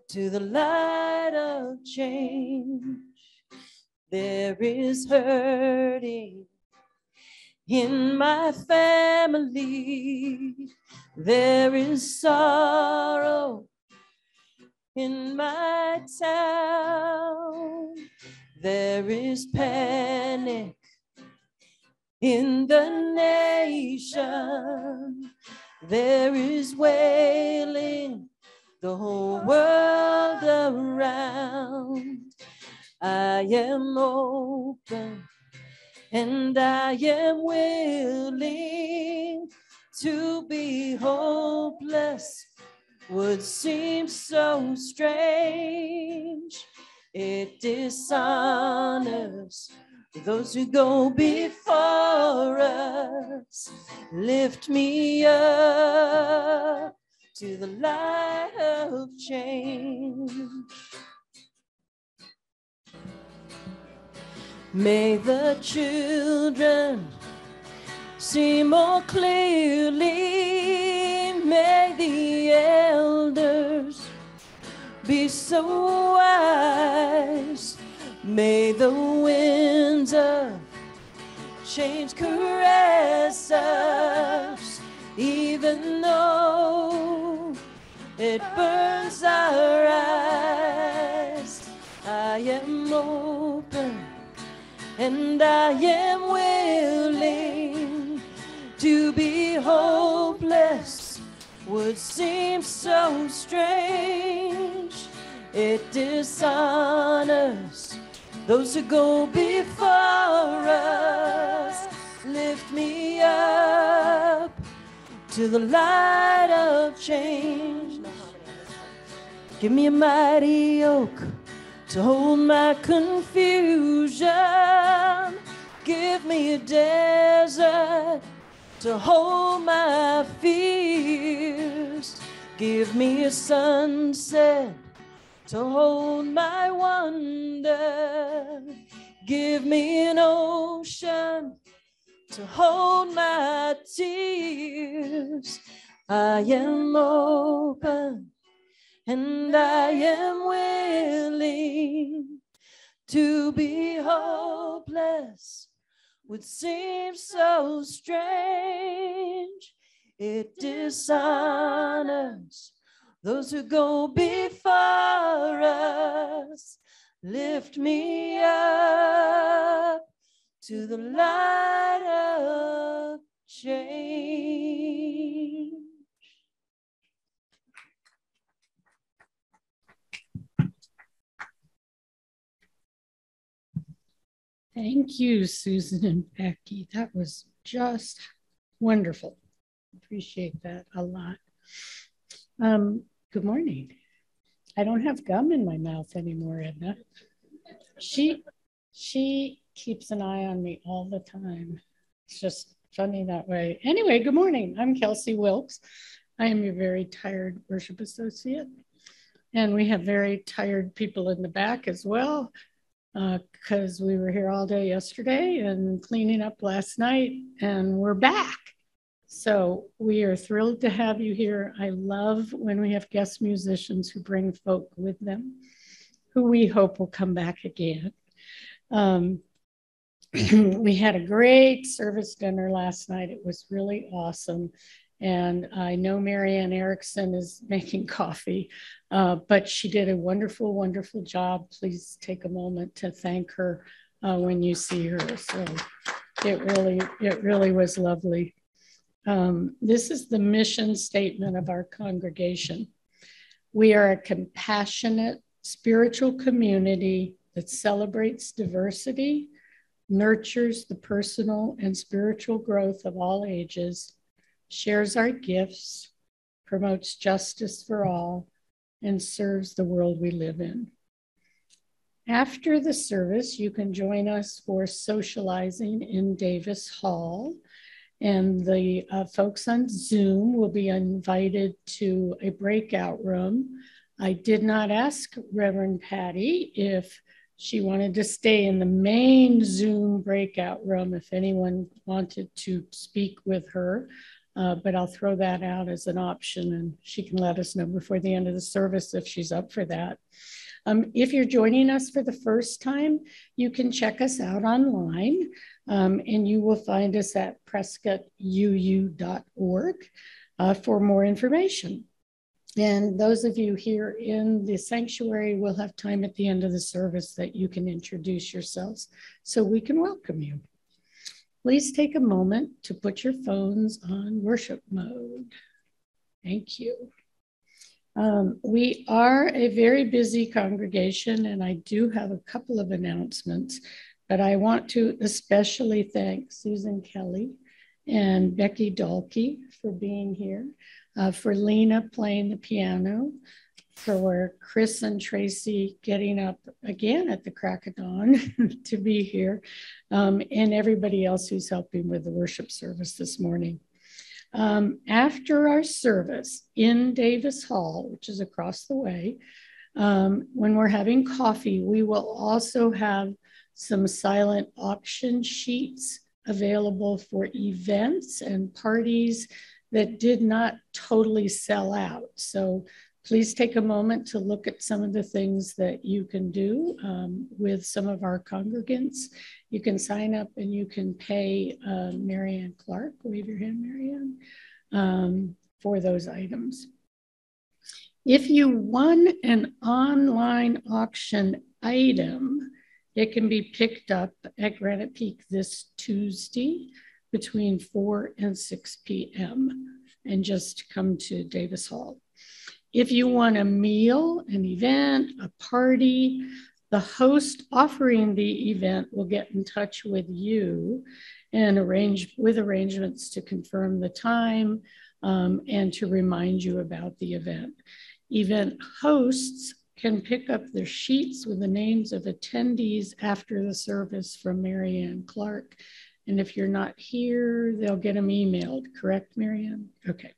to the light of change. There is hurting in my family. There is sorrow in my town. There is panic in the nation. There is wailing the whole world around. I am open and I am willing to be hopeless. Would seem so strange. It dishonors those who go before us. Lift me up to the light of change. May the children see more clearly. May the elders be so wise. May the winds of change caress us, even though it burns our eyes. I am open and I am willing to be hopeless. Would seem so strange. It dishonors those who go before us. Lift me up to the light of change. Give me a mighty yoke to hold my confusion. Give me a desert to hold my fears. Give me a sunset to hold my wonder. Give me an ocean to hold my tears. I am open and I am willing to be hopeless. Would seem so strange. It dishonors those who go before us. Lift me up to the light of change. Thank you, Susan and Becky. That was just wonderful. Appreciate that a lot. Good morning. I don't have gum in my mouth anymore, Edna. She keeps an eye on me all the time. It's just funny that way. Anyway, good morning. I'm Kelsey Wilkes. I am your very tired worship associate. And we have very tired people in the back as well, because we were here all day yesterday and cleaning up last night, and we're back. So we are thrilled to have you here. I love when we have guest musicians who bring folk with them, who we hope will come back again. We had a great service dinner last night. It was really awesome. And I know Marianne Erickson is making coffee, but she did a wonderful, wonderful job. Please take a moment to thank her when you see her. So it really was lovely. This is the mission statement of our congregation. We are a compassionate spiritual community that celebrates diversity, nurtures the personal and spiritual growth of all ages, shares our gifts, promotes justice for all, and serves the world we live in. After the service, you can join us for socializing in Davis Hall, and the folks on Zoom will be invited to a breakout room. I did not ask Reverend Patty if she wanted to stay in the main Zoom breakout room if anyone wanted to speak with her. but I'll throw that out as an option, and she can let us know before the end of the service if she's up for that. If you're joining us for the first time, you can check us out online, and you will find us at prescottuu.org for more information. And those of you here in the sanctuary will have time at the end of the service that you can introduce yourselves so we can welcome you. Please take a moment to put your phones on worship mode. Thank you. We are a very busy congregation, and I do have a couple of announcements, but I want to especially thank Susan Kelly and Becky Dalkey for being here, for Lena playing the piano, for Chris and Tracy getting up again at the crack of dawn to be here, and everybody else who's helping with the worship service this morning. After our service in Davis Hall, which is across the way, when we're having coffee, we will also have some silent auction sheets available for events and parties that did not totally sell out. So please take a moment to look at some of the things that you can do with some of our congregants. You can sign up and you can pay Marianne Clark, wave your hand, Marianne, for those items. If you won an online auction item, it can be picked up at Granite Peak this Tuesday between 4 and 6 p.m. and just come to Davis Hall. If you want a meal, an event, a party, the host offering the event will get in touch with you and arrange with arrangements to confirm the time and to remind you about the event. Event hosts can pick up their sheets with the names of attendees after the service from Marianne Clark. And if you're not here, they'll get them emailed, correct, Marianne? Okay.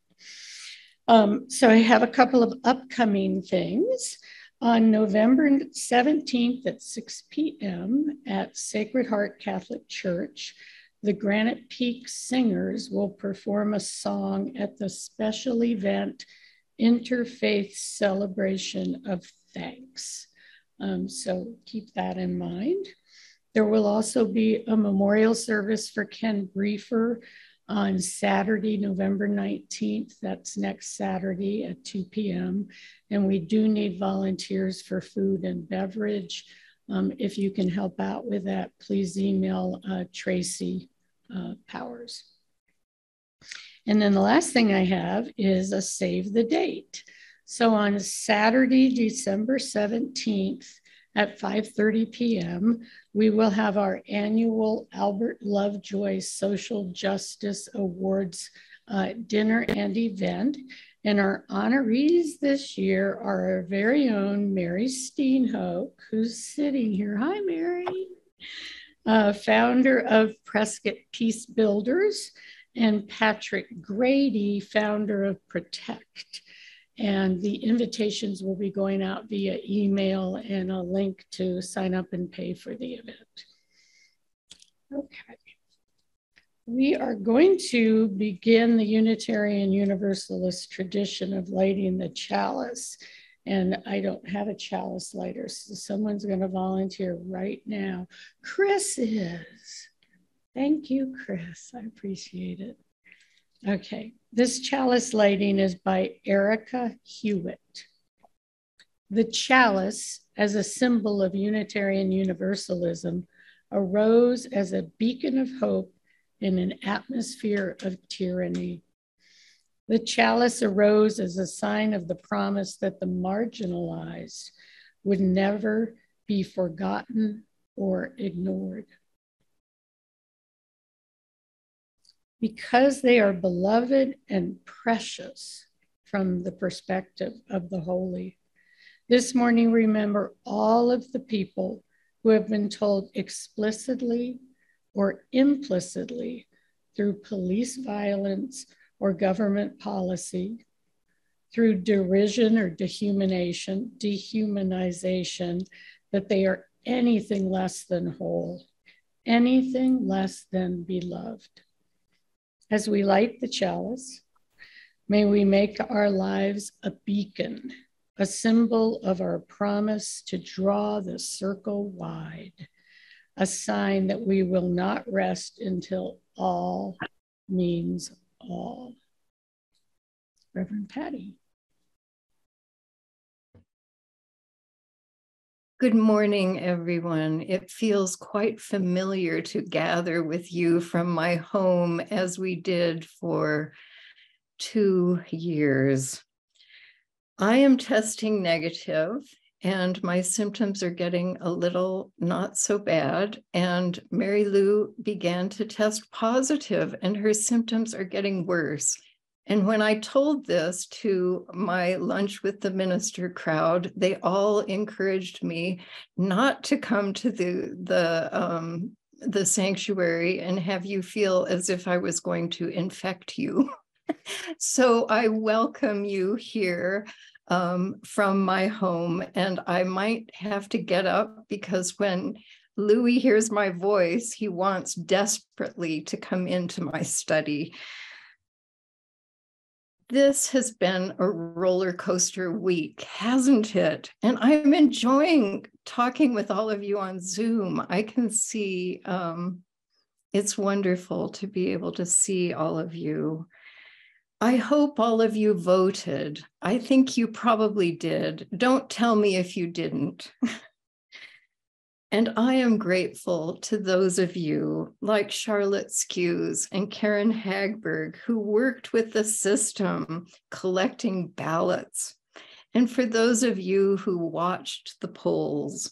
So I have a couple of upcoming things. On November 17th at 6 p.m. at Sacred Heart Catholic Church, the Granite Peak Singers will perform a song at the special event Interfaith Celebration of Thanks. So keep that in mind. There will also be a memorial service for Ken Briefer on Saturday, November 19th. That's next Saturday at 2 p.m. And we do need volunteers for food and beverage. If you can help out with that, please email Tracy Powers. And then the last thing I have is a save the date. So on Saturday, December 17th at 5:30 p.m., we will have our annual Albert Lovejoy Social Justice Awards dinner and event. And our honorees this year are our very own Mary Steenhoek, who's sitting here. Hi, Mary. Founder of Prescott Peace Builders, and Patrick Grady, founder of Protect. And the invitations will be going out via email and a link to sign up and pay for the event. Okay. We are going to begin the Unitarian Universalist tradition of lighting the chalice. And I don't have a chalice lighter, so someone's going to volunteer right now. Chris is. Thank you, Chris. I appreciate it. Okay, this chalice lighting is by Erica Hewitt. The chalice, as a symbol of Unitarian Universalism, arose as a beacon of hope in an atmosphere of tyranny. The chalice arose as a sign of the promise that the marginalized would never be forgotten or ignored. Because they are beloved and precious from the perspective of the holy. This morning, remember all of the people who have been told explicitly or implicitly through police violence or government policy, through derision or dehumanization, that they are anything less than whole, anything less than beloved. As we light the chalice, may we make our lives a beacon, a symbol of our promise to draw the circle wide, a sign that we will not rest until all means all. Reverend Patty. Good morning, everyone. It feels quite familiar to gather with you from my home as we did for 2 years. I am testing negative and my symptoms are getting a little not so bad. And Mary Lou began to test positive and her symptoms are getting worse. And when I told this to my lunch with the minister crowd, they all encouraged me not to come to the sanctuary and have you feel as if I was going to infect you. So I welcome you here from my home, and I might have to get up because when Louis hears my voice, he wants desperately to come into my study. This has been a roller coaster week, hasn't it? And I'm enjoying talking with all of you on Zoom. I can see it's wonderful to be able to see all of you. I hope all of you voted. I think you probably did. Don't tell me if you didn't. And I am grateful to those of you like Charlotte Skews and Karen Hagberg who worked with the system collecting ballots. And for those of you who watched the polls.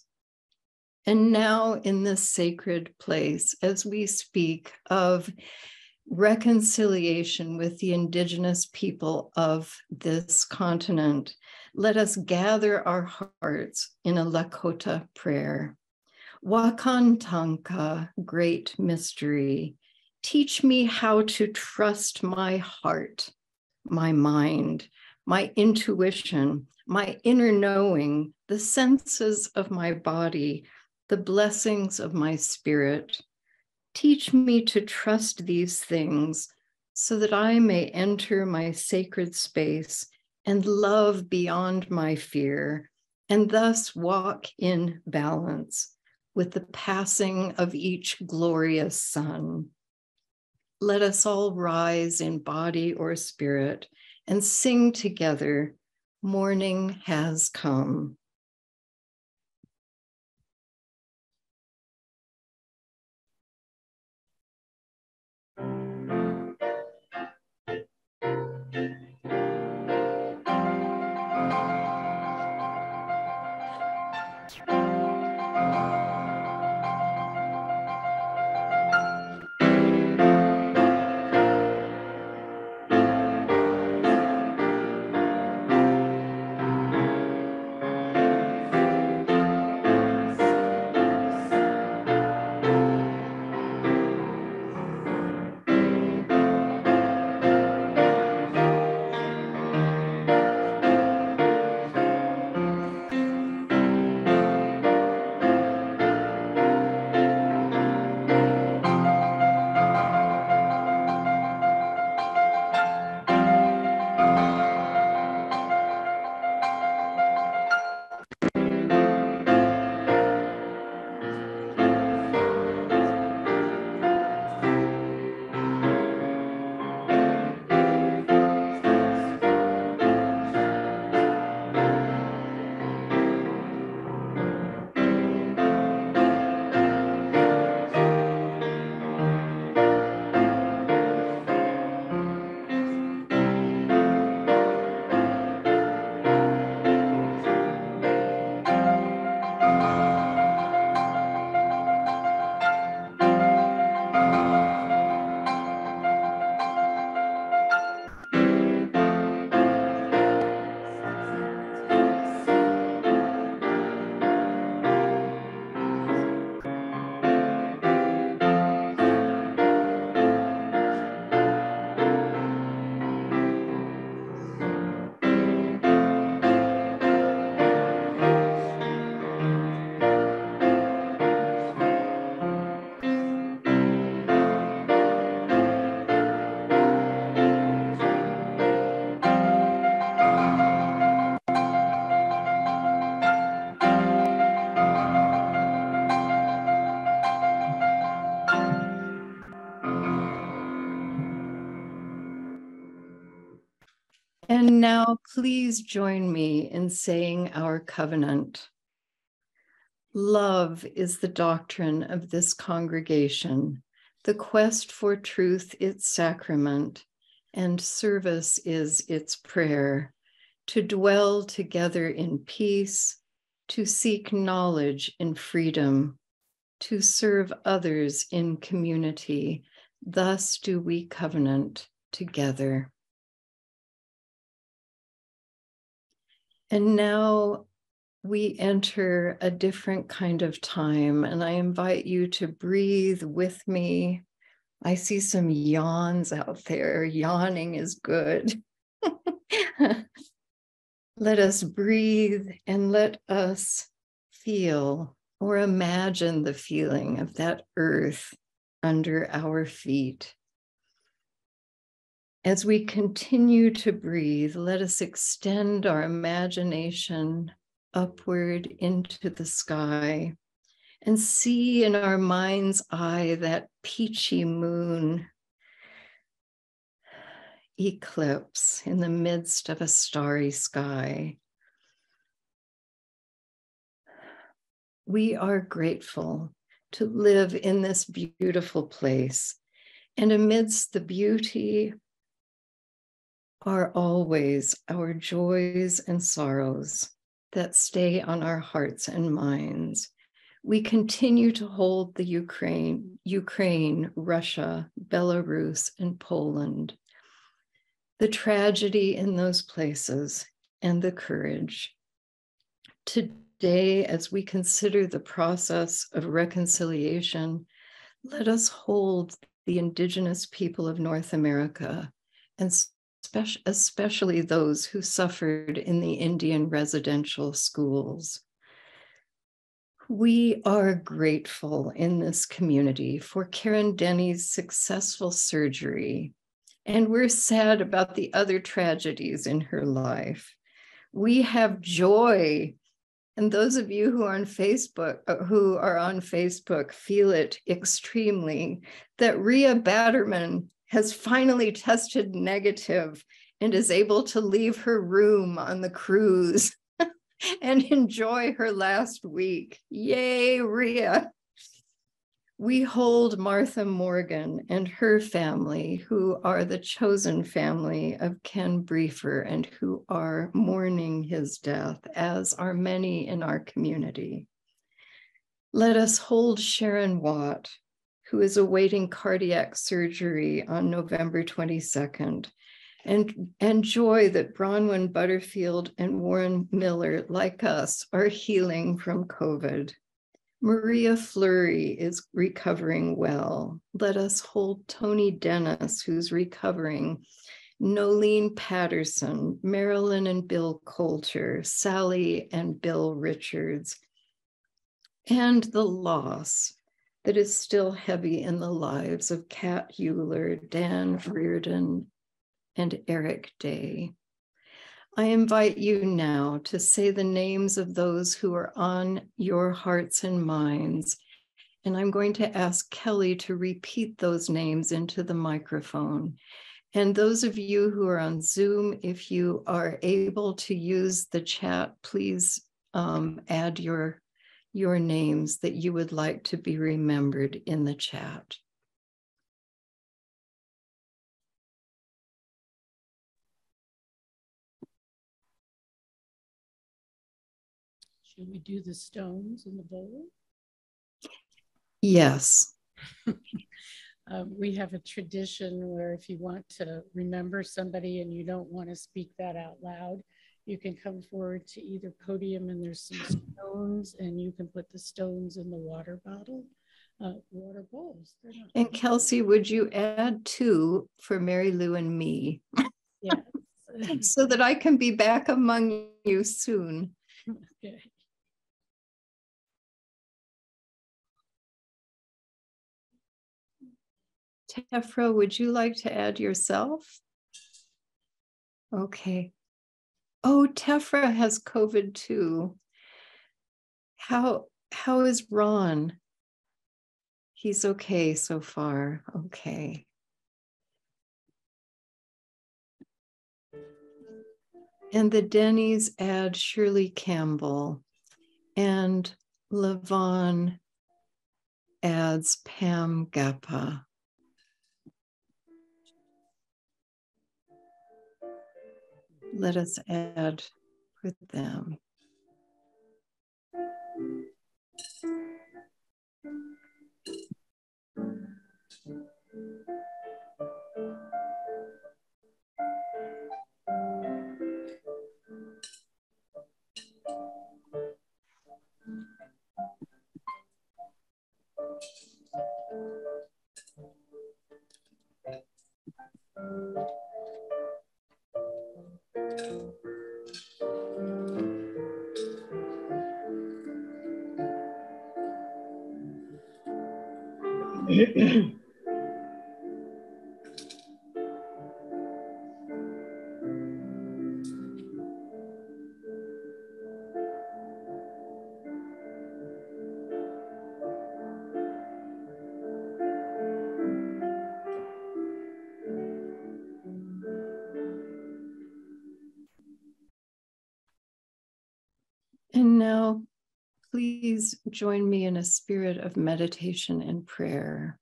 And now in this sacred place, as we speak of reconciliation with the indigenous people of this continent, let us gather our hearts in a Lakota prayer. Wakantanka, great mystery, teach me how to trust my heart, my mind, my intuition, my inner knowing, the senses of my body, the blessings of my spirit. Teach me to trust these things so that I may enter my sacred space and love beyond my fear, and thus walk in balance with the passing of each glorious sun. Let us all rise in body or spirit and sing together, morning has come. now please join me in saying our covenant. Love is the doctrine of this congregation, the quest for truth its sacrament, and service is its prayer, to dwell together in peace, to seek knowledge in freedom, to serve others in community. Thus do we covenant together. And now we enter a different kind of time, and I invite you to breathe with me. I see some yawns out there. Yawning is good. Let us breathe and let us feel or imagine the feeling of that earth under our feet. As we continue to breathe, let us extend our imagination upward into the sky and see in our mind's eye that peachy moon eclipse in the midst of a starry sky. We are grateful to live in this beautiful place, and amidst the beauty are always our joys and sorrows that stay on our hearts and minds. We continue to hold the Ukraine, Russia, Belarus, and Poland, the tragedy in those places and the courage. Today, as we consider the process of reconciliation, let us hold the indigenous people of North America, and especially those who suffered in the Indian residential schools. We are grateful in this community for Karen Denny's successful surgery, and we're sad about the other tragedies in her life. We have joy, and those of you who are on Facebook, feel it extremely, that Rhea Batterman has finally tested negative and is able to leave her room on the cruise and enjoy her last week. Yay, Rhea. We hold Martha Morgan and her family, who are the chosen family of Ken Briefer and who are mourning his death, as are many in our community. Let us hold Sharon Watt, who is awaiting cardiac surgery on November 22nd, and joy that Bronwyn Butterfield and Warren Miller, like us, are healing from COVID. Maria Fleury is recovering well. Let us hold Tony Dennis, who's recovering, Nolene Patterson, Marilyn and Bill Coulter, Sally and Bill Richards, and the loss that is still heavy in the lives of Kat Euler, Dan Reardon, and Eric Day. I invite you now to say the names of those who are on your hearts and minds, and I'm going to ask Kelly to repeat those names into the microphone. And those of you who are on Zoom, if you are able to use the chat, please add your names that you would like to be remembered in the chat. Should we do the stones in the bowl? Yes. We have a tradition where if you want to remember somebody and you don't want to speak that out loud, you can come forward to either podium and there's some stones and you can put the stones in the water bottle, water bowls. And Kelsey, would you add 2 for Mary Lou and me? Yes. So that I can be back among you soon. Okay. Tefra, would you like to add yourself? Okay. Oh, Tefra has COVID too. How is Ron? He's okay so far. Okay. And the Denny's add Shirley Campbell, and Levon adds Pam Gappa. Let us add for them. And now, please join me in a spirit of meditation and prayer.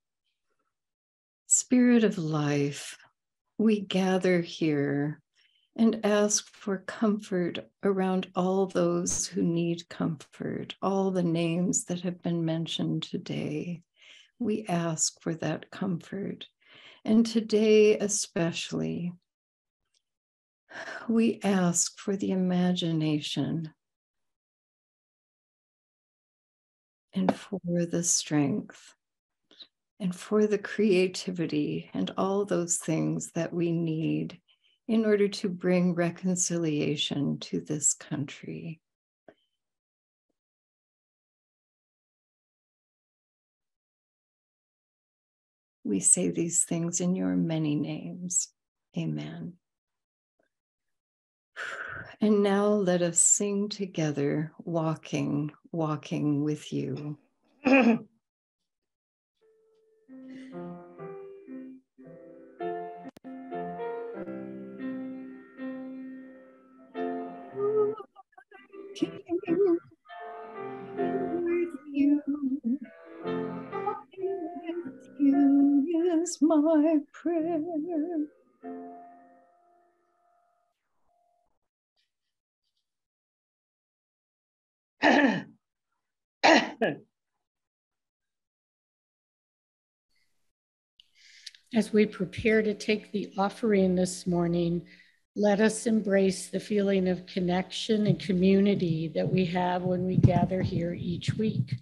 Spirit of life, we gather here and ask for comfort around all those who need comfort, all the names that have been mentioned today. We ask for that comfort. And today especially, we ask for the imagination and for the strength and for the creativity and all those things that we need in order to bring reconciliation to this country. We say these things in your many names. Amen. And now let us sing together, walking, walking with you. Is my prayer. As we prepare to take the offering this morning, let us embrace the feeling of connection and community that we have when we gather here each week.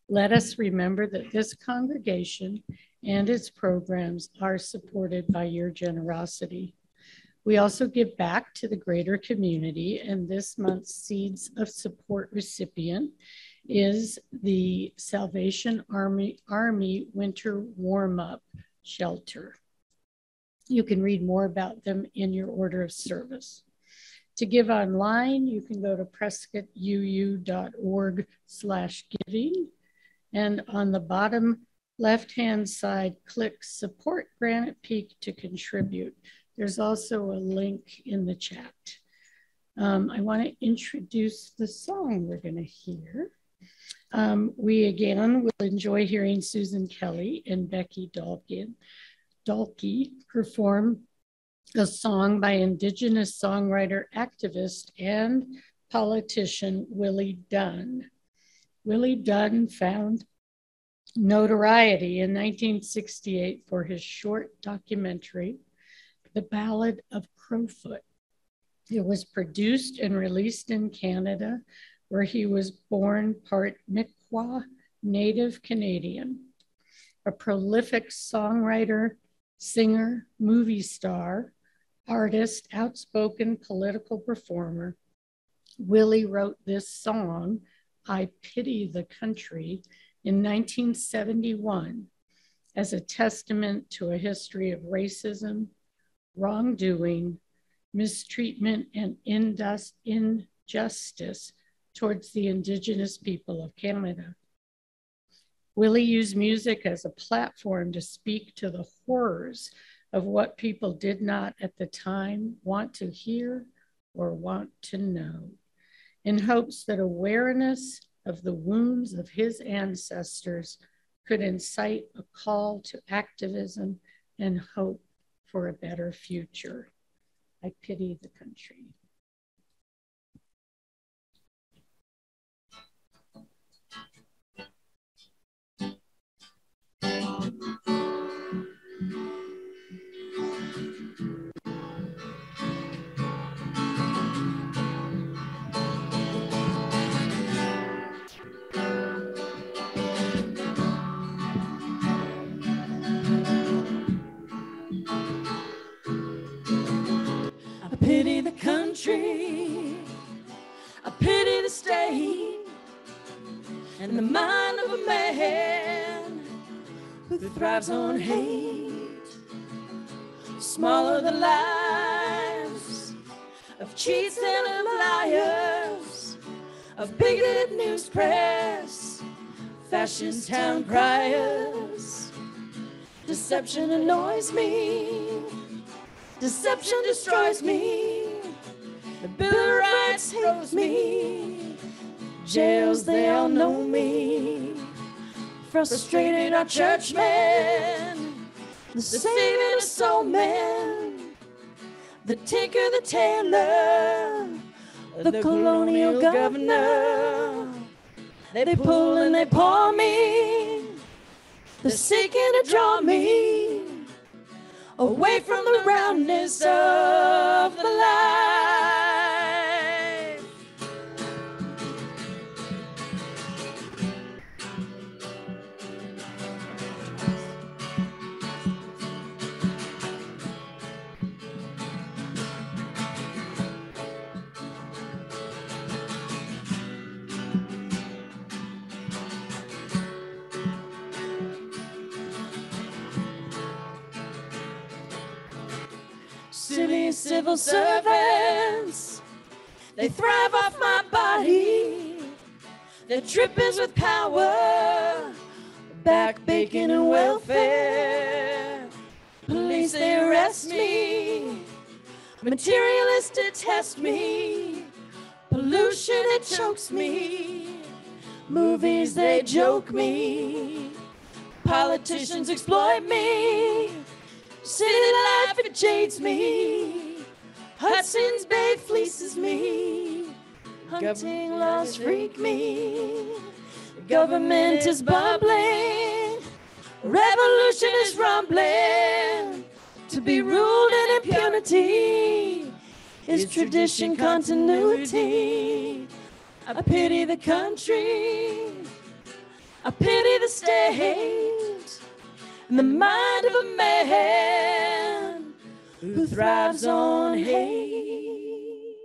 Let us remember that this congregation and its programs are supported by your generosity. We also give back to the greater community, and this month's Seeds of Support recipient is the Salvation Army Winter Warm-Up Shelter. You can read more about them in your order of service. To give online, you can go to prescottuu.org/giving. And on the bottom left-hand side, click Support Granite Peak to contribute. There's also a link in the chat. I want to introduce the song we're going to hear. We again will enjoy hearing Susan Kelly and Becky Dalkey perform a song by indigenous songwriter, activist, and politician Willie Dunn. Willie Dunn found notoriety in 1968 for his short documentary, The Ballad of Crowfoot. It was produced and released in Canada, where he was born part Mi'kmaq Native Canadian. A prolific songwriter, singer, movie star, artist, outspoken political performer, Willie wrote this song, I Pity the Country, in 1971 as a testament to a history of racism, wrongdoing, mistreatment, and injustice towards the Indigenous people of Canada. Willie used music as a platform to speak to the horrors of what people did not at the time want to hear or want to know, in hopes that awareness of the wounds of his ancestors could incite a call to activism and hope for a better future. I pity the country. I pity the country, I pity the state, and the mind of a man who thrives on hate. Smaller the lives of cheats and of liars, of bigoted news press, fascist town criers. Deception annoys me, deception destroys me. The Bill of Rights throws me, jails they all know me. Frustrated our churchmen, the saving of soul men, the tinker, the tailor, the colonial governor. They pull and they pull me, they're seeking to draw me away from the roundness of the life. Silly civil servants, they thrive off my body. Their drippings with power, back bacon and welfare. Police, they arrest me. Materialists detest me. Pollution, it chokes me. Movies, they joke me. Politicians exploit me. City life, it jades me. Hudson's Bay fleeces me. Hunting laws freak me. The government is bubbling. Revolution is rumbling. To be ruled in impunity is tradition continuity. I pity the country. I pity the state. And the mind of a man who thrives on hate.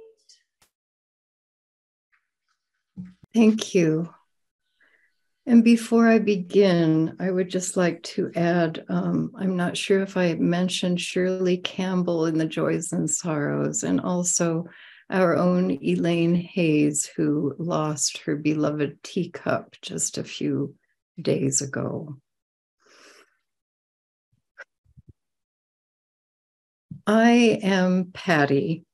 Thank you. And before I begin, I would just like to add, I'm not sure if I mentioned Shirley Campbell in The Joys and Sorrows, and also our own Elaine Hayes, who lost her beloved teacup just a few days ago. I am Patty.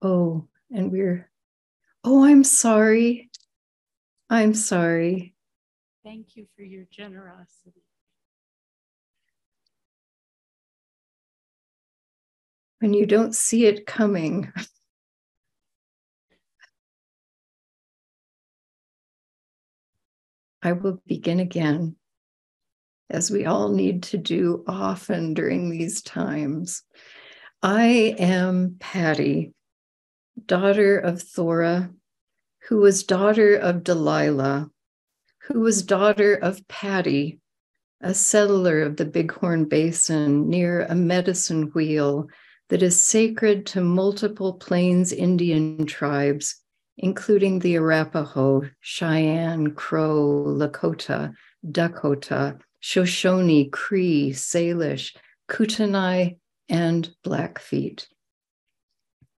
Oh, and I'm sorry. I'm sorry. Thank you for your generosity. When you don't see it coming. I will begin again, as we all need to do often during these times. I am Patty, daughter of Thora, who was daughter of Delilah, who was daughter of Patty, a settler of the Bighorn Basin near a medicine wheel that is sacred to multiple Plains Indian tribes, including the Arapaho, Cheyenne, Crow, Lakota, Dakota, Shoshone, Cree, Salish, Kootenai, and Blackfeet.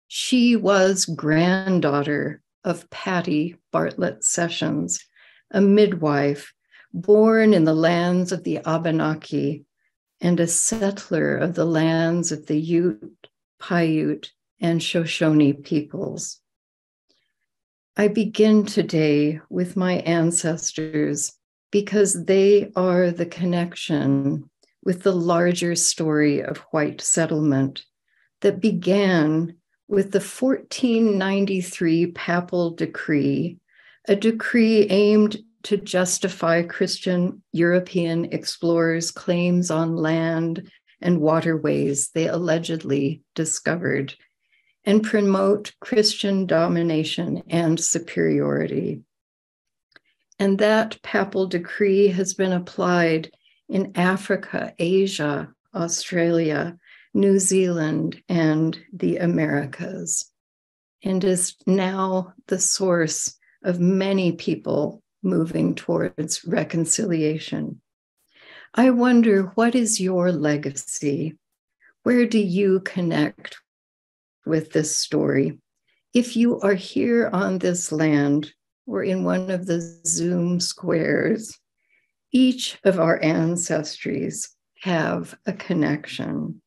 She was granddaughter of Patty Bartlett Sessions, a midwife born in the lands of the Abenaki and a settler of the lands of the Ute, Paiute, and Shoshone peoples. I begin today with my ancestors because they are the connection with the larger story of white settlement that began with the 1493 papal decree, a decree aimed to justify Christian European explorers' claims on land and waterways they allegedly discovered, and promote Christian domination and superiority. And that papal decree has been applied in Africa, Asia, Australia, New Zealand, and the Americas, and is now the source of many people moving towards reconciliation. I wonder, what is your legacy? Where do you connect with this story? If you are here on this land or in one of the Zoom squares, each of our ancestries have a connection.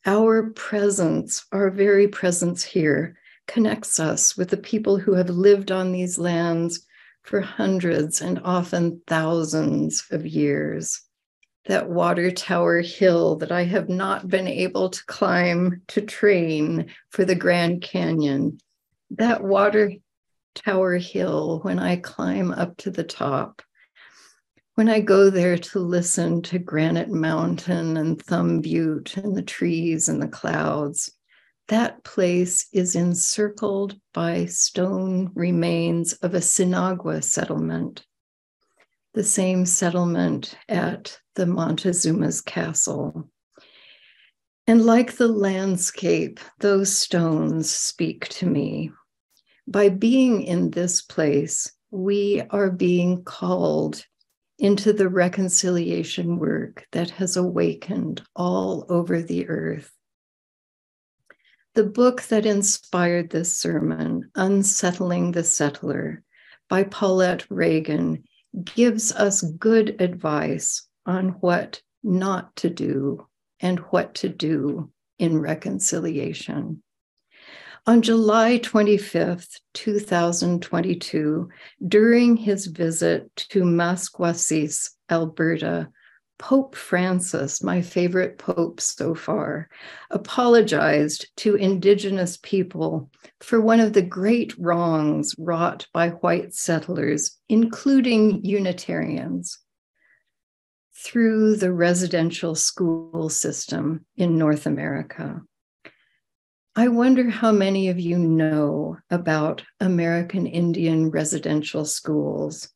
Our presence, our very presence here, connects us with the people who have lived on these lands for hundreds and often thousands of years. That water tower hill that I have not been able to climb to train for the Grand Canyon, that water tower hill, when I climb up to the top, when I go there to listen to Granite Mountain and Thumb Butte and the trees and the clouds, that place is encircled by stone remains of a Sinagua settlement, the same settlement at the Montezuma's castle. And like the landscape, those stones speak to me. By being in this place, we are being called into the reconciliation work that has awakened all over the earth. The book that inspired this sermon, Unsettling the Settler, by Paulette Reagan, gives us good advice on what not to do and what to do in reconciliation. On July 25th, 2022, during his visit to Masquasis, Alberta, Pope Francis, my favorite pope so far, apologized to indigenous people for one of the great wrongs wrought by white settlers, including Unitarians, through the residential school system in North America. I wonder how many of you know about American Indian residential schools.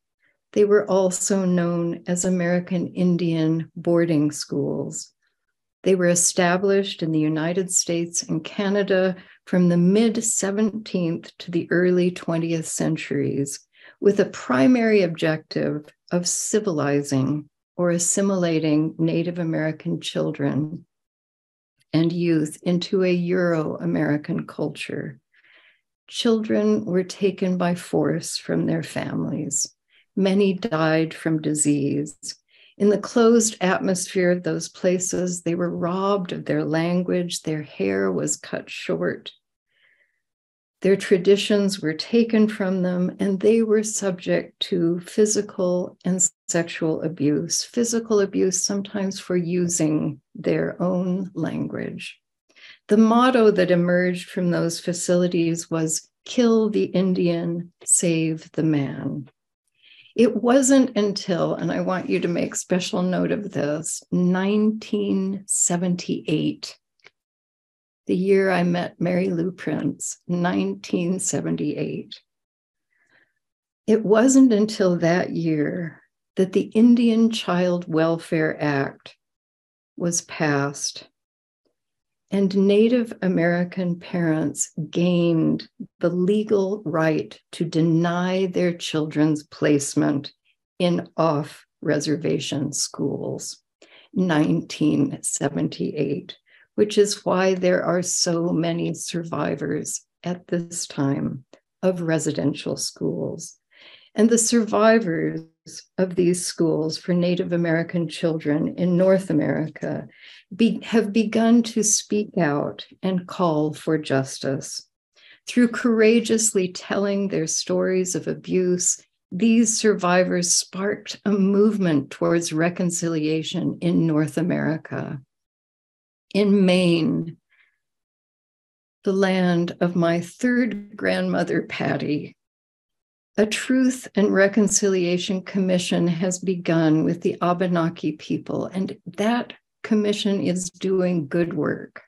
They were also known as American Indian boarding schools. They were established in the United States and Canada from the mid-17th to the early 20th centuries, with a primary objective of civilizing or assimilating Native American children and youth into a Euro-American culture. Children were taken by force from their families. Many died from disease. In the closed atmosphere of those places, they were robbed of their language, their hair was cut short. Their traditions were taken from them, and they were subject to physical and sexual abuse. Physical abuse sometimes for using their own language. The motto that emerged from those facilities was, "Kill the Indian, save the man." It wasn't until, and I want you to make special note of this, 1978, the year I met Mary Lou Prince, 1978. It wasn't until that year that the Indian Child Welfare Act was passed, and Native American parents gained the legal right to deny their children's placement in off-reservation schools, 1978, which is why there are so many survivors at this time of residential schools. And the survivors of these schools for Native American children in North America have begun to speak out and call for justice. Through courageously telling their stories of abuse, these survivors sparked a movement towards reconciliation in North America. In Maine, the land of my third grandmother, Patty, a Truth and Reconciliation Commission has begun with the Abenaki people, and that commission is doing good work.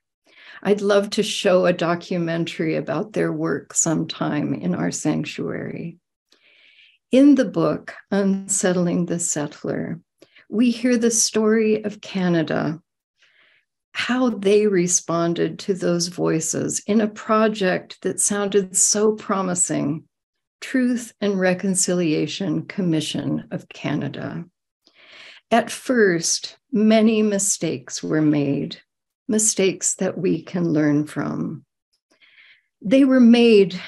I'd love to show a documentary about their work sometime in our sanctuary. In the book, Unsettling the Settler, we hear the story of Canada, how they responded to those voices in a project that sounded so promising, Truth and Reconciliation Commission of Canada. At first, many mistakes were made, mistakes that we can learn from. They were made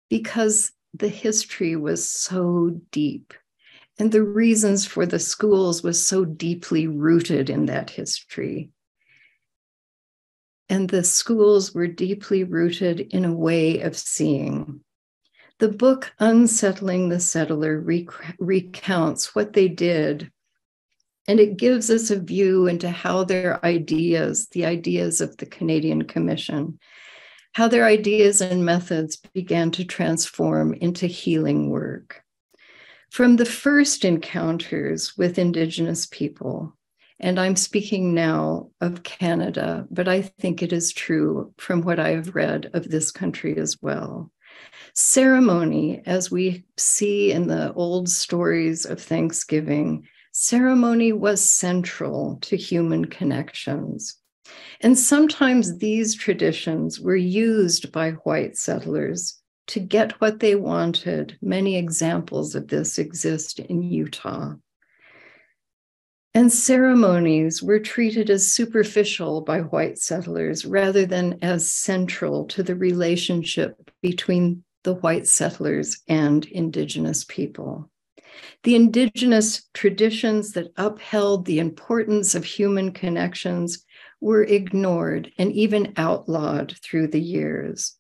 because the history was so deep, and the reasons for the schools was so deeply rooted in that history. And the schools were deeply rooted in a way of seeing. The book Unsettling the Settler recounts what they did, and it gives us a view into how their ideas, the ideas of the Canadian Commission, how their ideas and methods began to transform into healing work. From the first encounters with indigenous people, and I'm speaking now of Canada, but I think it is true from what I have read of this country as well. Ceremony, as we see in the old stories of Thanksgiving, ceremony was central to human connections. And sometimes these traditions were used by white settlers to get what they wanted. Many examples of this exist in Utah. And ceremonies were treated as superficial by white settlers rather than as central to the relationship between the white settlers and indigenous people. The indigenous traditions that upheld the importance of human connections were ignored and even outlawed through the years.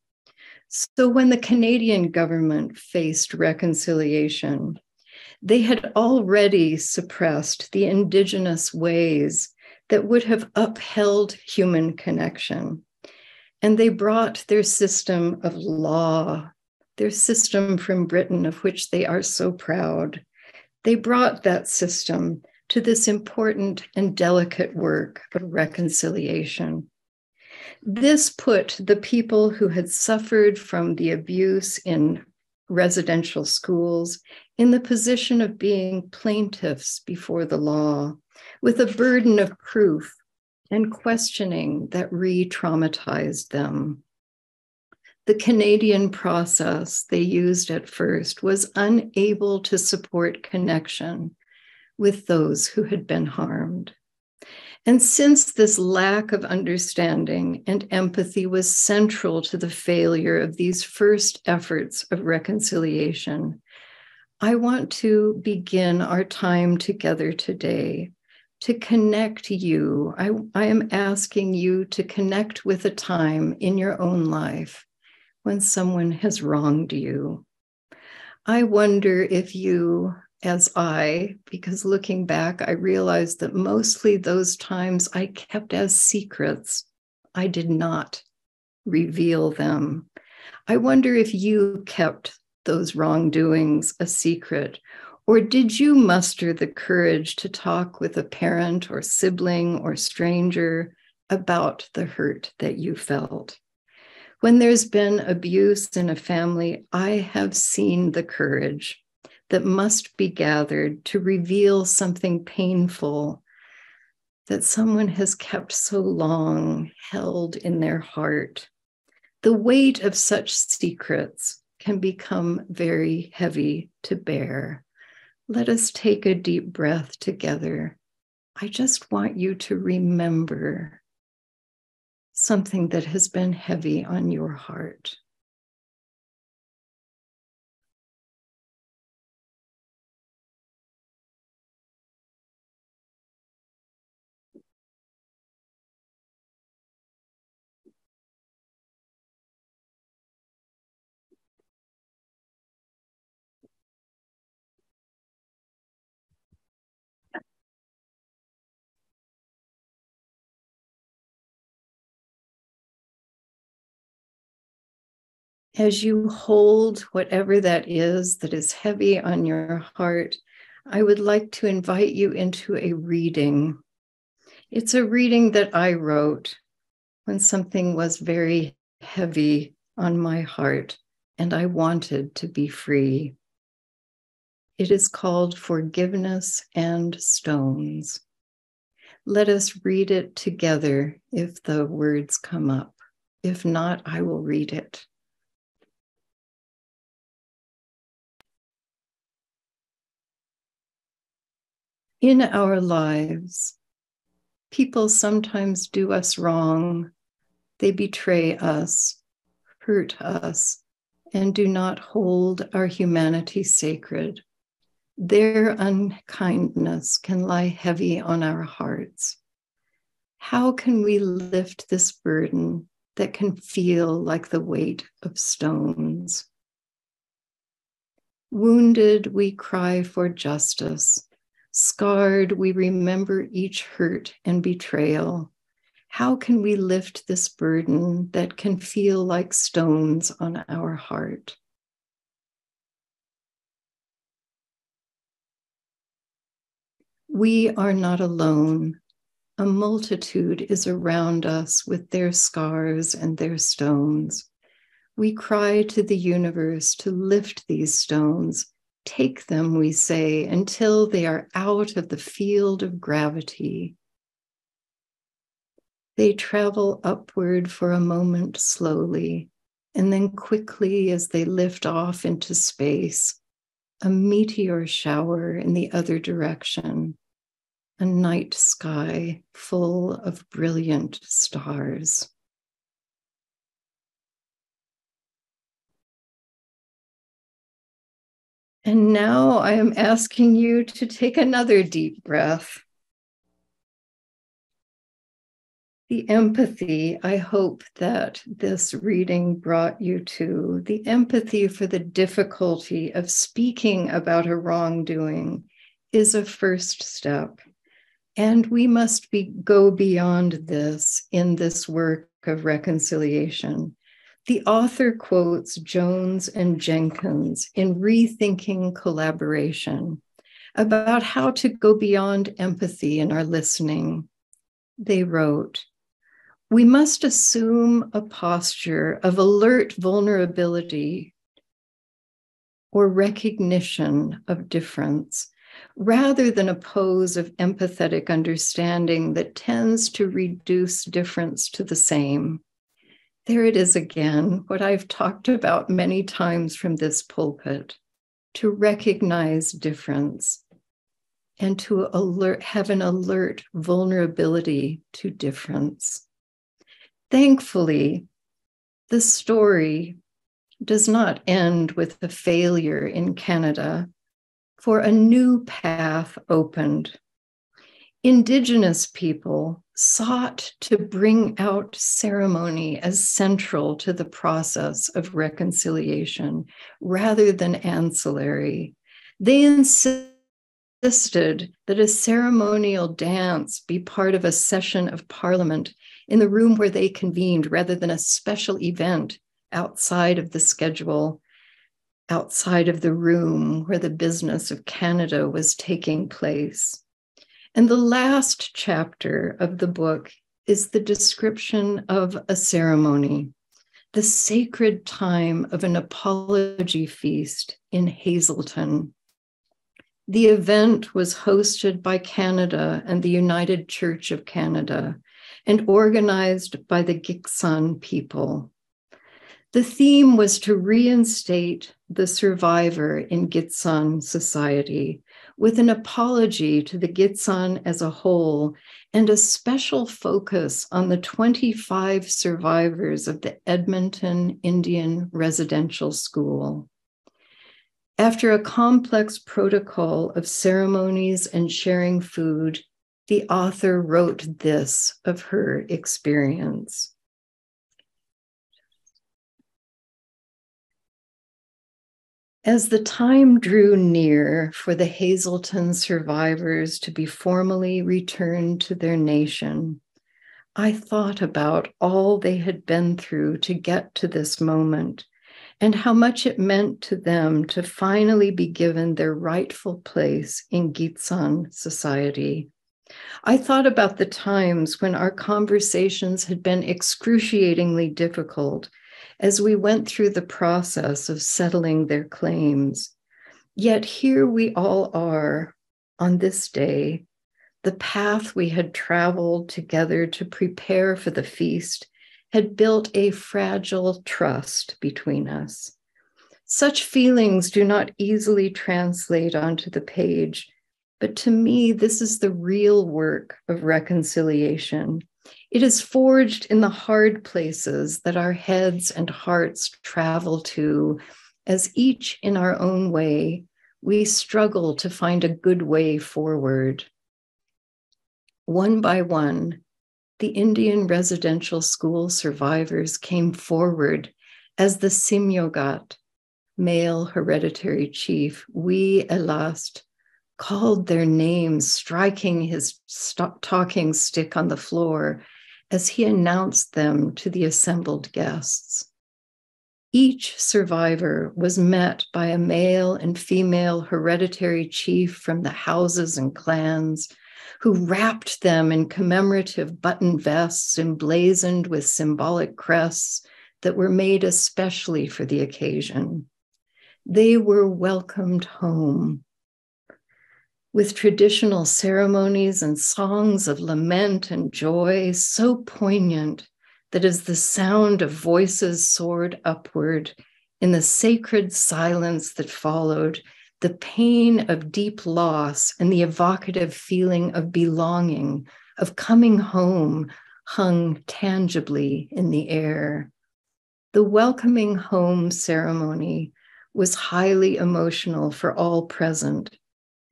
So when the Canadian government faced reconciliation, they had already suppressed the indigenous ways that would have upheld human connection. And they brought their system of law, their system from Britain, of which they are so proud. They brought that system to this important and delicate work of reconciliation. This put the people who had suffered from the abuse in residential schools in the position of being plaintiffs before the law, with a burden of proof and questioning that re-traumatized them. The Canadian process they used at first was unable to support connection with those who had been harmed. And since this lack of understanding and empathy was central to the failure of these first efforts of reconciliation, I want to begin our time together today to connect you. I am asking you to connect with a time in your own life when someone has wronged you. I wonder if you, as I, because looking back, I realized that mostly those times I kept as secrets. I did not reveal them. I wonder if you kept those wrongdoings a secret, or did you muster the courage to talk with a parent or sibling or stranger about the hurt that you felt? When there's been abuse in a family, I have seen the courage that must be gathered to reveal something painful that someone has kept so long held in their heart. The weight of such secrets can become very heavy to bear. Let us take a deep breath together. I just want you to remember something that has been heavy on your heart. As you hold whatever that is heavy on your heart, I would like to invite you into a reading. It's a reading that I wrote when something was very heavy on my heart and I wanted to be free. It is called Forgiveness and Stones. Let us read it together if the words come up. If not, I will read it. In our lives, people sometimes do us wrong. They betray us, hurt us, and do not hold our humanity sacred. Their unkindness can lie heavy on our hearts. How can we lift this burden that can feel like the weight of stones? Wounded, we cry for justice. Scarred, we remember each hurt and betrayal. How can we lift this burden that can feel like stones on our heart? We are not alone. A multitude is around us with their scars and their stones. We cry to the universe to lift these stones. Take them, we say, until they are out of the field of gravity. They travel upward for a moment slowly, and then quickly as they lift off into space, a meteor shower in the other direction, a night sky full of brilliant stars. And now I am asking you to take another deep breath. The empathy I hope that this reading brought you to, the empathy for the difficulty of speaking about a wrongdoing is a first step. And we must go beyond this in this work of reconciliation. The author quotes Jones and Jenkins in Rethinking Collaboration about how to go beyond empathy in our listening. They wrote, "We must assume a posture of alert vulnerability or recognition of difference, rather than a pose of empathetic understanding that tends to reduce difference to the same." There it is again, what I've talked about many times from this pulpit, to recognize difference and to have an alert vulnerability to difference. Thankfully, the story does not end with a failure in Canada, for a new path opened. Indigenous people sought to bring out ceremony as central to the process of reconciliation rather than ancillary. They insisted that a ceremonial dance be part of a session of Parliament in the room where they convened rather than a special event outside of the schedule, outside of the room where the business of Canada was taking place. And the last chapter of the book is the description of a ceremony, the sacred time of an apology feast in Hazelton. The event was hosted by Canada and the United Church of Canada and organized by the Gitxsan people. The theme was to reinstate the survivor in Gitxsan society with an apology to the Gitxsan as a whole and a special focus on the 25 survivors of the Edmonton Indian Residential School. After a complex protocol of ceremonies and sharing food, the author wrote this of her experience. As the time drew near for the Hazelton survivors to be formally returned to their nation, I thought about all they had been through to get to this moment and how much it meant to them to finally be given their rightful place in Gitsan society. I thought about the times when our conversations had been excruciatingly difficult as we went through the process of settling their claims. Yet here we all are on this day. The path we had traveled together to prepare for the feast had built a fragile trust between us. Such feelings do not easily translate onto the page, but to me, this is the real work of reconciliation. It is forged in the hard places that our heads and hearts travel to, as each in our own way, we struggle to find a good way forward. One by one, the Indian residential school survivors came forward as the Simyogat, male hereditary chief, we Elast, called their names, striking his talking stick on the floor as he announced them to the assembled guests. Each survivor was met by a male and female hereditary chief from the houses and clans, who wrapped them in commemorative button vests emblazoned with symbolic crests that were made especially for the occasion. They were welcomed home with traditional ceremonies and songs of lament and joy so poignant that as the sound of voices soared upward in the sacred silence that followed, the pain of deep loss and the evocative feeling of belonging, of coming home, hung tangibly in the air. The welcoming home ceremony was highly emotional for all present,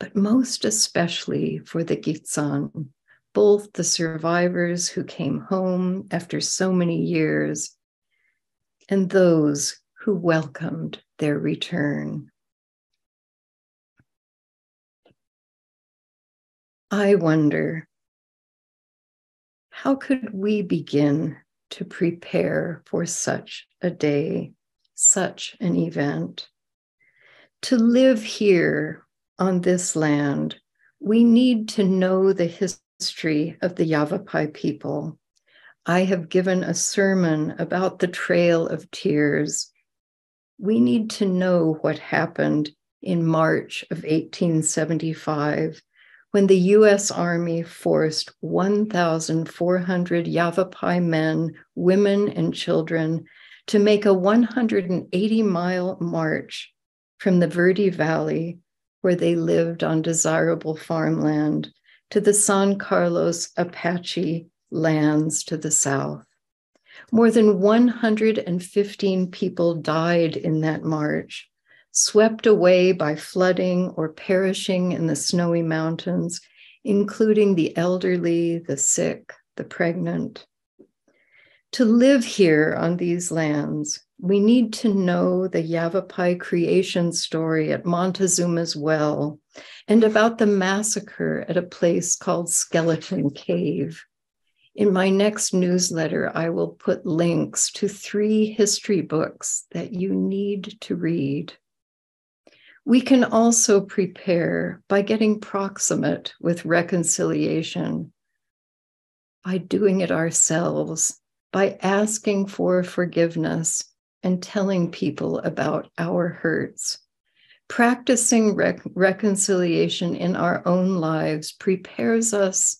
but most especially for the Gitsan, both the survivors who came home after so many years and those who welcomed their return. I wonder, how could we begin to prepare for such a day, such an event? To live here on this land, we need to know the history of the Yavapai people. I have given a sermon about the Trail of Tears. We need to know what happened in March of 1875, when the US Army forced 1,400 Yavapai men, women, and children to make a 180-mile march from the Verde Valley, where they lived on desirable farmland, to the San Carlos Apache lands to the south. More than 115 people died in that march, swept away by flooding or perishing in the snowy mountains, including the elderly, the sick, the pregnant. To live here on these lands, we need to know the Yavapai creation story at Montezuma's Well and about the massacre at a place called Skeleton Cave. In my next newsletter, I will put links to 3 history books that you need to read. We can also prepare by getting proximate with reconciliation, by doing it ourselves, by asking for forgiveness and telling people about our hurts. Practicing reconciliation in our own lives prepares us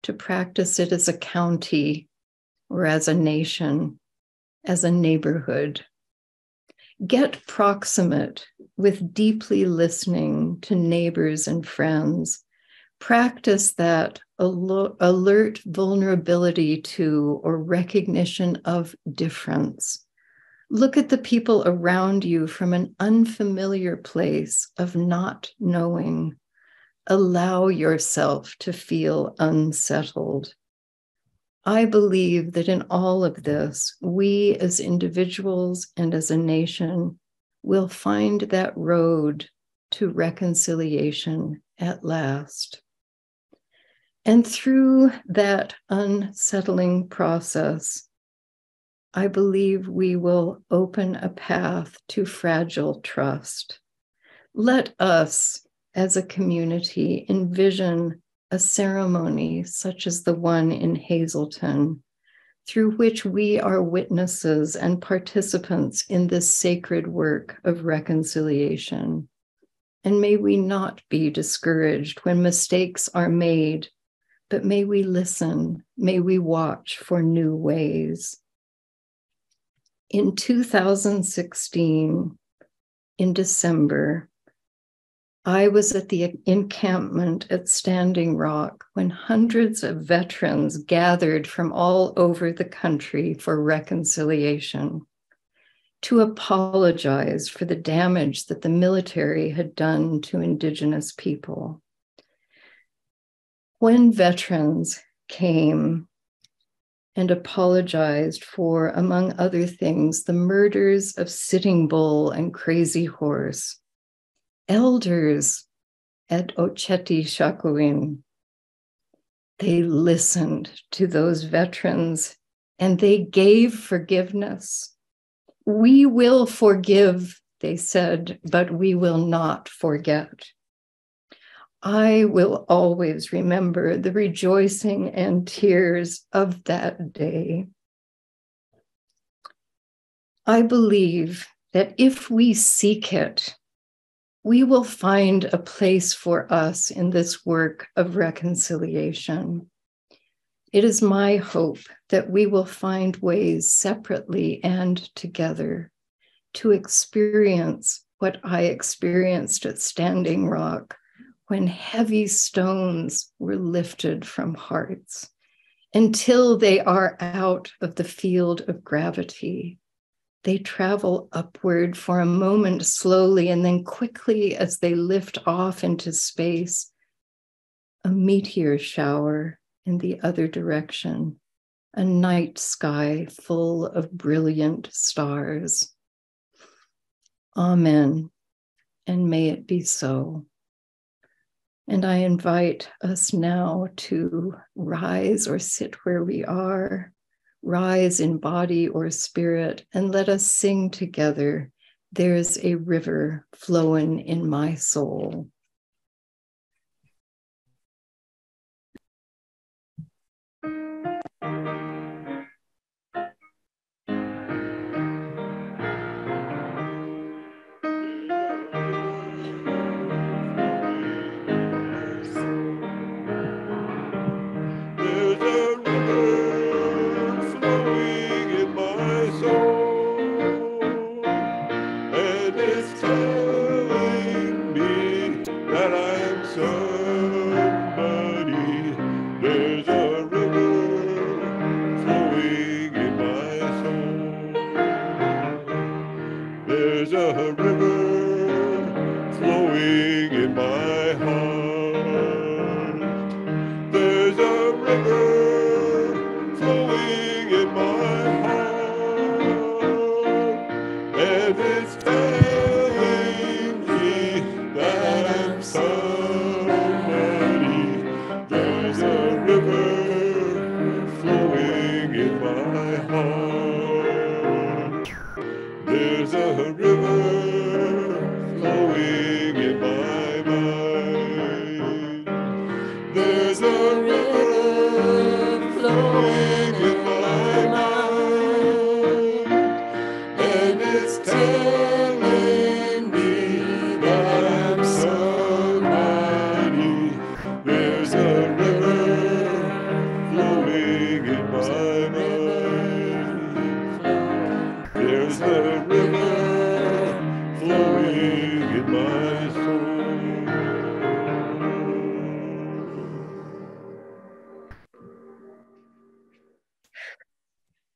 to practice it as a county or as a nation, as a neighborhood. Get proximate with deeply listening to neighbors and friends. Practice that alert vulnerability to or recognition of difference. Look at the people around you from an unfamiliar place of not knowing. Allow yourself to feel unsettled. I believe that in all of this, we as individuals and as a nation will find that road to reconciliation at last. And through that unsettling process, I believe we will open a path to fragile trust. Let us, as a community, envision a ceremony such as the one in Hazleton, through which we are witnesses and participants in this sacred work of reconciliation. And may we not be discouraged when mistakes are made, but may we listen, may we watch for new ways. In 2016, in December, I was at the encampment at Standing Rock when hundreds of veterans gathered from all over the country for reconciliation, to apologize for the damage that the military had done to indigenous people. When veterans came and apologized for, among other things, the murders of Sitting Bull and Crazy Horse, elders at Ocheti Shakuin, they listened to those veterans and they gave forgiveness. We will forgive, they said, but we will not forget. I will always remember the rejoicing and tears of that day. I believe that if we seek it, we will find a place for us in this work of reconciliation. It is my hope that we will find ways separately and together to experience what I experienced at Standing Rock when heavy stones were lifted from hearts until they are out of the field of gravity. They travel upward for a moment slowly, and then quickly as they lift off into space, a meteor shower in the other direction, a night sky full of brilliant stars. Amen, and may it be so. And I invite us now to rise or sit where we are, rise in body or spirit, and let us sing together, "There's a river flowing in my soul." There's a river flowing in my heart. There's a river flowing in my heart, and it's telling me that I'm somebody. There's a river flowing in my heart. There's a river flowing in my mind. There's a river flowing in my mind, and it's telling me that I'm somebody. There's a river flowing in my mind. There's a river flowing in my soul.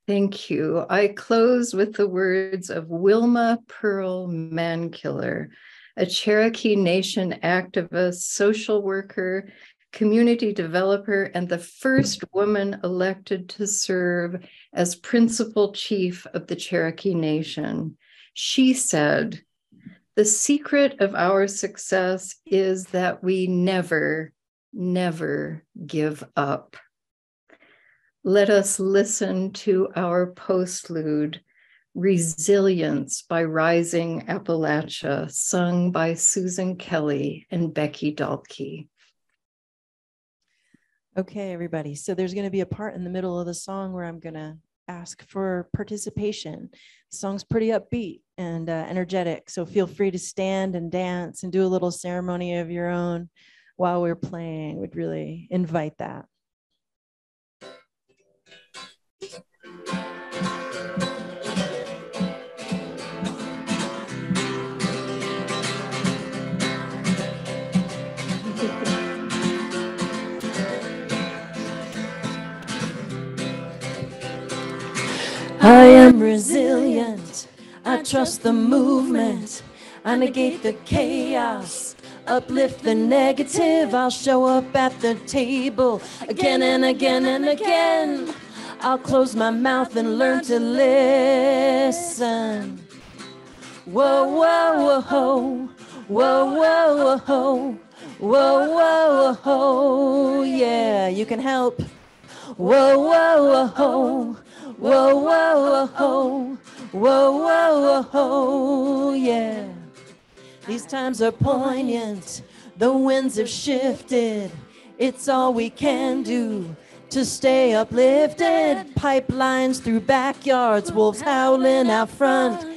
Thank you. I close with the words of Wilma Pearl Mankiller, a Cherokee Nation activist, social worker, community developer, and the first woman elected to serve as principal chief of the Cherokee Nation. She said, "The secret of our success is that we never, never give up." let us listen to our postlude, Resilience by Rising Appalachia, sung by Susan Kelly and Becky Dalkey. Okay, everybody. So there's going to be a part in the middle of the song where I'm going to ask for participation. The song's pretty upbeat and energetic, so feel free to stand and dance and do a little ceremony of your own while we're playing. We'd really invite that. I am resilient, I trust the movement, I negate the chaos, uplift the negative, I'll show up at the table again and again and again. I'll close my mouth and learn to listen. Whoa, whoa, whoa, whoa, whoa, whoa, whoa, whoa, whoa, yeah, you can help. Whoa, whoa, whoa. Whoa, whoa, whoa, whoa, whoa, whoa, yeah. These times are poignant, the winds have shifted. It's all we can do to stay uplifted. Pipelines through backyards, wolves howling out front.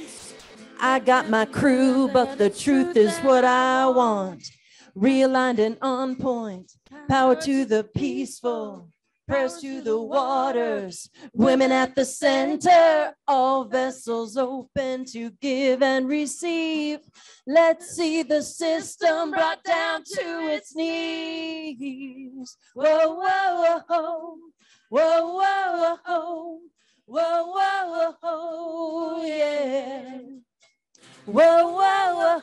I got my crew, but the truth is what I want. Realigned and on point, power to the peaceful. Prayers to the waters, women at the center, all vessels open to give and receive. Let's see the system brought down to its knees. Whoa, whoa, whoa, whoa, whoa, whoa, whoa, whoa, whoa, yeah. Whoa, whoa, whoa,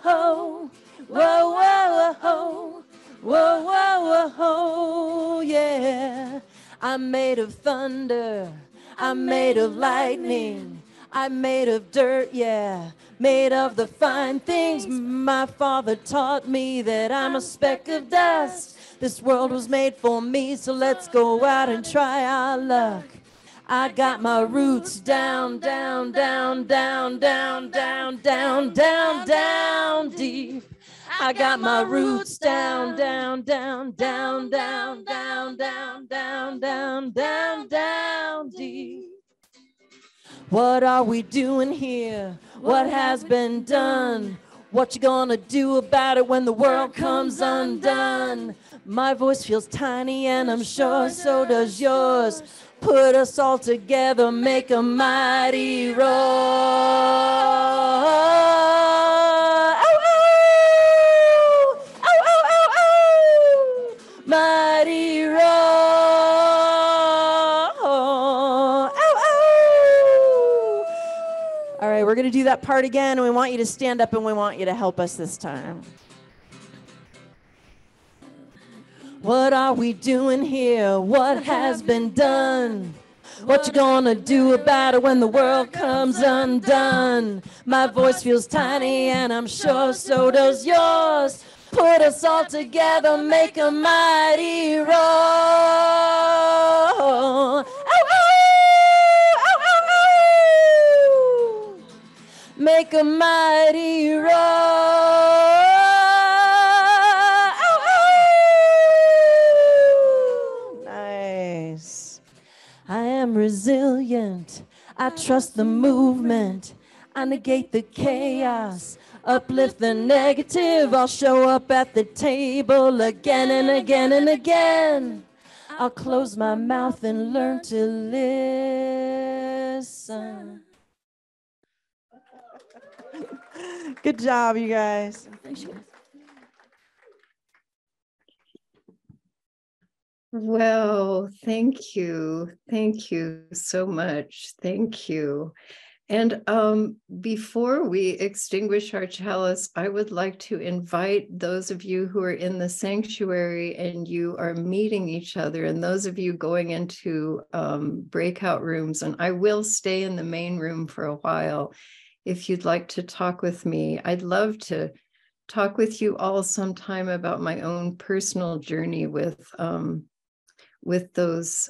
whoa, whoa, whoa, whoa, whoa, whoa, yeah. I'm made of thunder, I'm made of lightning, I'm made of dirt, yeah, made of the fine things. My father taught me that I'm a speck of dust. This world was made for me, so let's go out and try our luck. I got my roots down, down, down, down, down, down, down, down, down deep. I got my roots down, down, down, down, down, down, down, down, down, down, down deep. What are we doing here? What has been done? What you gonna do about it when the world comes undone? My voice feels tiny and I'm sure so does yours. Put us all together, make a mighty roar. Mighty roar. Ow, ow. All right, we're going to do that part again, and we want you to stand up and we want you to help us this time. What are we doing here? What has been done? What you gonna do about it when the world comes undone? My voice feels tiny and I'm sure so does yours. Put us all together, make a mighty roar. Ow, ow, ow, ow, ow. Make a mighty roar. Ow, ow. Nice. I am resilient. I trust the movement. I negate the chaos. Uplift the negative. I'll show up at the table again and again and again. I'll close my mouth and learn to listen. Good job, you guys. Thanks, you guys. Well, thank you. Thank you so much. Thank you. And before we extinguish our chalice, I would like to invite those of you who are in the sanctuary and you are meeting each other, and those of you going into breakout rooms, and I will stay in the main room for a while. If you'd like to talk with me, I'd love to talk with you all sometime about my own personal journey with with those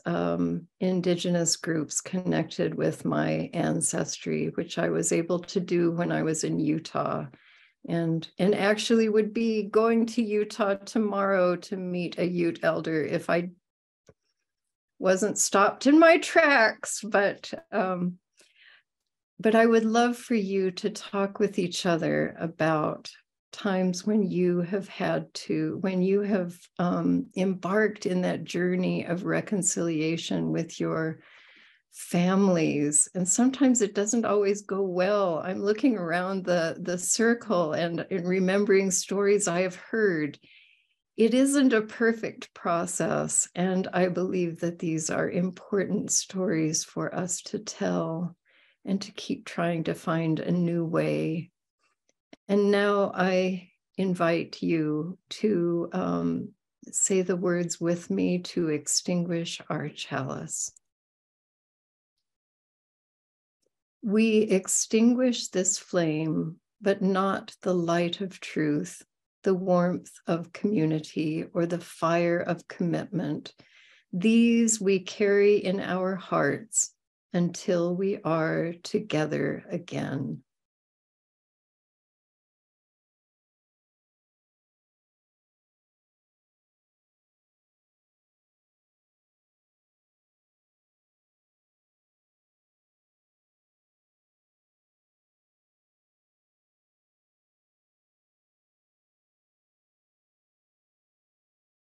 indigenous groups connected with my ancestry, which I was able to do when I was in Utah, and actually would be going to Utah tomorrow to meet a Ute elder if I wasn't stopped in my tracks. But I would love for you to talk with each other about times when you have embarked in that journey of reconciliation with your families. And sometimes it doesn't always go well. I'm looking around the circle and remembering stories I have heard. It isn't a perfect process. And I believe that these are important stories for us to tell and to keep trying to find a new way. And now I invite you to say the words with me to extinguish our chalice. We extinguish this flame, but not the light of truth, the warmth of community, or the fire of commitment. These we carry in our hearts until we are together again.